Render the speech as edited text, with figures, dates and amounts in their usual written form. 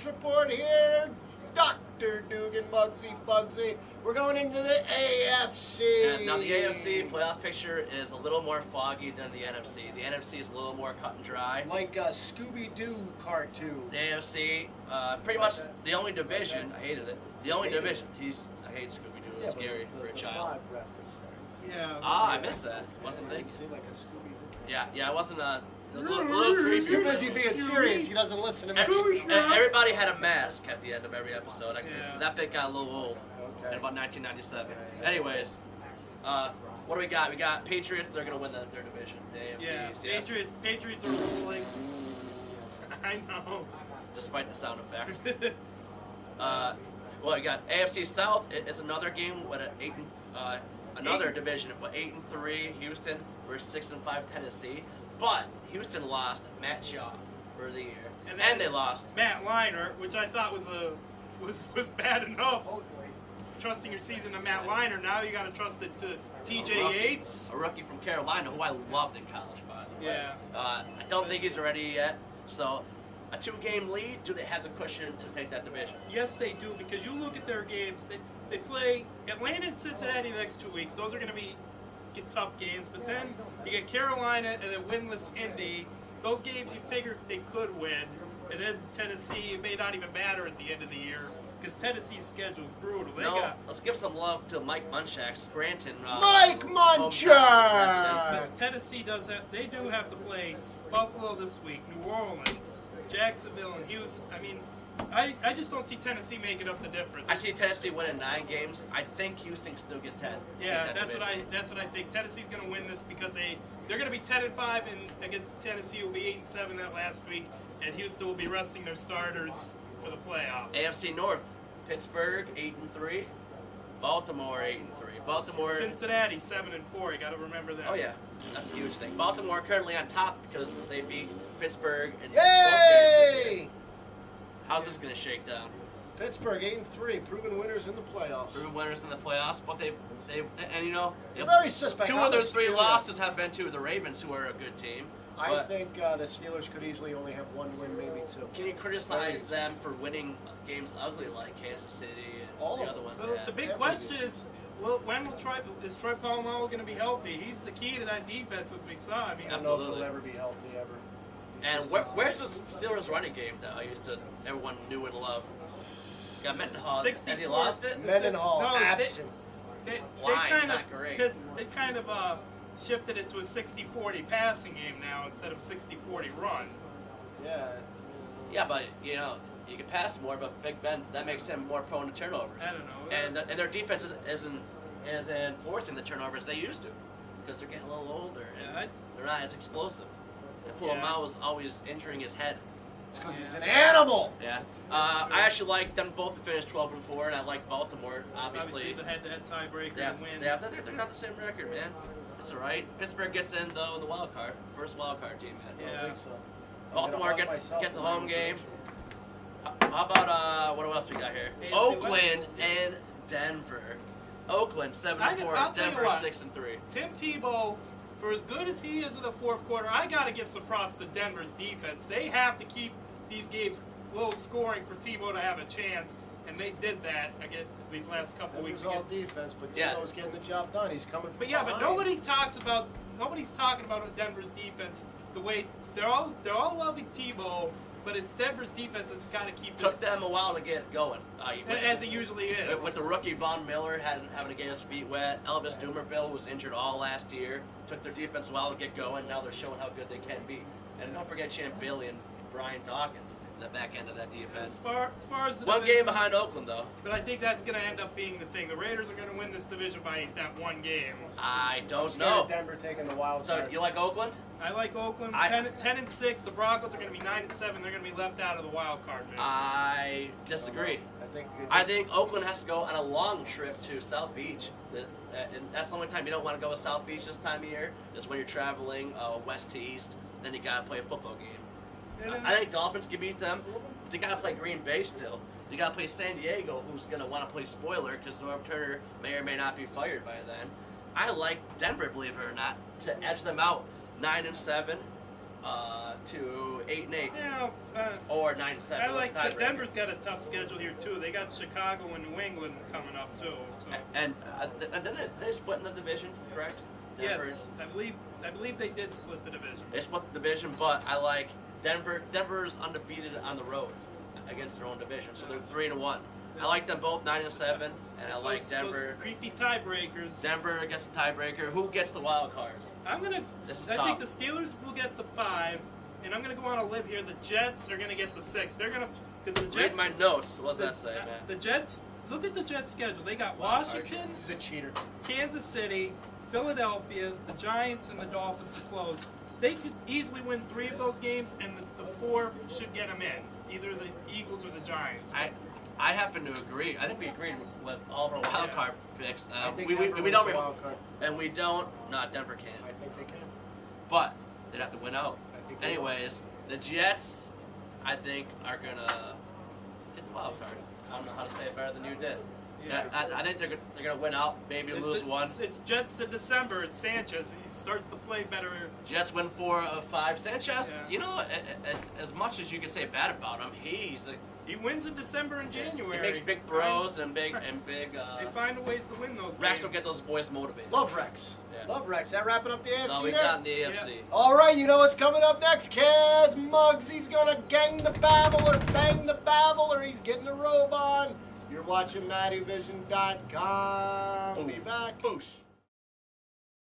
report here. Dr. Dugan, Bugsy. We're going into the AFC. And now the AFC playoff picture is a little more foggy than the NFC. The NFC is a little more cut and dry. Like a Scooby-Doo cartoon. The AFC, pretty much the only division. I hated it. The only division. I hate Scooby-Doo. It was scary for a child. Yeah. I missed that. Wasn't thinking. Like a Scooby-Doo. Yeah. It wasn't a. It was a little creepy. He's too busy being serious. He doesnn't listen to me. Everybody had a mask at the end of every episode. That bit got a little old in about 1997. Anyways, what do we got? We got Patriots. They're going to win their division. The AFC East, yes. Patriots are rolling. I know. Despite the sound effect. Well, we got AFC South. It's another game with another division with 8-3 Houston versus 6-5 Tennessee. But Houston lost Matt Shaw for the year, and they lost Matt Leinart, which I thought was bad enough. Trusting your season to Matt Leinart, now you got to trust it to T.J. Yates, a rookie from Carolina, who I loved in college, by the way. Yeah. I don't think he's ready yet. So, a 2-game lead. Do they have the cushion to take that division? Yes, they do, because you look at their games. They play Atlanta and Cincinnati the next 2 weeks. Those are going to be tough games, but then you get Carolina and then winless Indy. Those games you figured they could win, and then Tennessee, it may not even matter at the end of the year because Tennessee's schedule is brutal. Let's give some love to Mike Munchak, Scranton. Mike Munchak! Tennessee they do have to play Buffalo this week, New Orleans, Jacksonville, and Houston. I mean, I just don't see Tennessee making up the difference. I see Tennessee winning 9 games. I think Houston can still get 10. Yeah, that's what I think. Tennessee's going to win this because they're going to be 10-5, and against Tennessee will be 8-7 that last week, and Houston will be resting their starters for the playoffs. AFC North, Pittsburgh 8-3, Baltimore 8-3. Baltimore. Cincinnati 7-4. You got to remember that. Oh yeah, that's a huge thing. Baltimore currently on top because they beat Pittsburgh in both Yay! games. How's this going to shake down? Pittsburgh 8-3, proven winners in the playoffs. Proven winners in the playoffs, but they're very suspect. 2 of their 3 losses have been to the Ravens, who are a good team. I think the Steelers could easily only have 1 win, maybe 2. Can you criticize them for winning games ugly like Kansas City and all the other ones? Well, the big question is, is Troy Polamalu going to be healthy? He's the key to that defense, as we saw. I mean, I don't know if he'll ever be healthy ever. And where's the Steelers running game that everyone knew and loved? Got Mendenhall. Has he lost it? Mendenhall, absent. They not great. Because they kind of shifted it to a 60-40 passing game now instead of 60-40 run. Yeah. Yeah, but you can pass more, but Big Ben, that makes him more prone to turnovers. I don't know. And their defense isn't enforcing the turnovers they used to because they're getting a little older and they're not as explosive. And Polamalu was always injuring his head. It's because he's an animal. Yeah. I actually like them both to finish 12-4, and I like Baltimore, obviously. The head-to-head tiebreaker and win. Yeah, they're not the same record, man. It's all right. Pittsburgh gets in, though, the wild card. First wild card team, man. Yeah. I think so. Baltimore gets a home game. How about, what else we got here? AFC Oakland West. and Denver. Oakland 7-4, Denver 6-3. Tim Tebow, for as good as he is in the fourth quarter, I got to give some props to Denver's defense. They have to keep these games low scoring for Tebow to have a chance, and they did that again these last couple of weeks. It was all defense, but Tebow's getting the job done. He's coming from behind. But nobody's talking about Denver's defense the way they're all loving Tebow, but it's Denver's defense that's got to keep. Took them a while to get going, as it usually is. With the rookie Von Miller having to get his feet wet, Elvis Dumervil was injured all last year. Took their defense a while to get going. Now they're showing how good they can be. And don't forget Champ Bailey and Brian Dawkins in the back end of that defense. As far as the one division, game behind Oakland, though. But I think that's going to end up being the thing. The Raiders are going to win this division by that 1 game. I don't know. know. Denver taking the wild card. So you like Oakland? I like Oakland. 10-6. The Broncos are going to be 9-7. They're going to be left out of the wild card mix. I disagree. I think Oakland has to go on a long trip to South Beach. And that's the only time you don't want to go to South Beach this time of year, is when you're traveling west to east. Then you got to play a football game. I think Dolphins can beat them. But you got to play Green Bay still. You got to play San Diego, who's going to want to play spoiler because Norv Turner may or may not be fired by then. I like Denver, believe it or not, to edge them out 9-7. to 8-8 Yeah, or 9-7. I with like the that. tiebreaker. Denver's got a tough schedule here too. They got Chicago and New England coming up too. So And then they split in the division, correct? Denver. yes, I believe they did split the division. They split the division, but I like Denver. Denver's undefeated on the road against their own division, so they're 3-1. I like them both 9-7, and I like Those Denver. creepy tiebreakers. Denver gets the tiebreaker. Who gets the wild cards? I This is think tough. the Steelers will get the 5, and I'm gonna go on a limb here. The Jets are gonna get the 6. They're gonna because the Read Jets. my notes. What does that say, man? The Jets. Look at the Jets' schedule. They got Wild card. Washington, He's a cheater. Kansas City, Philadelphia, the Giants, and the Dolphins to close. They could easily win 3 of those games, and the 4 should get them in. Either the Eagles or the Giants. I happen to agree. I think we agreed with all of our wild card picks. I think we Denver don't. wins the wild card. And we don't. Not Denver can. I think they can. But they'd have to win out. I think they Anyways, the Jets, I think, are gonna get the wild card. I don't know how to say it better than you did. Yeah. I think they're gonna win out. Maybe lose one. It's Jets in December. It's Sanchez. He starts to play better. Jets win 4 of 5. Sanchez, Yeah. you know, as much as you can say bad about him, He wins in December and January. he makes big throws and big. They find ways to win those Rex games. will get those boys motivated. Love Rex. Yeah. Love Rex. That wrapping up the AFC No, we there? got in the AFC. All right, you know what's coming up next, kids? Muggsy's gonna gang the babble or bang the babble or he's getting the robe on. You're watching Mattyvison.com. Be back. Boosh.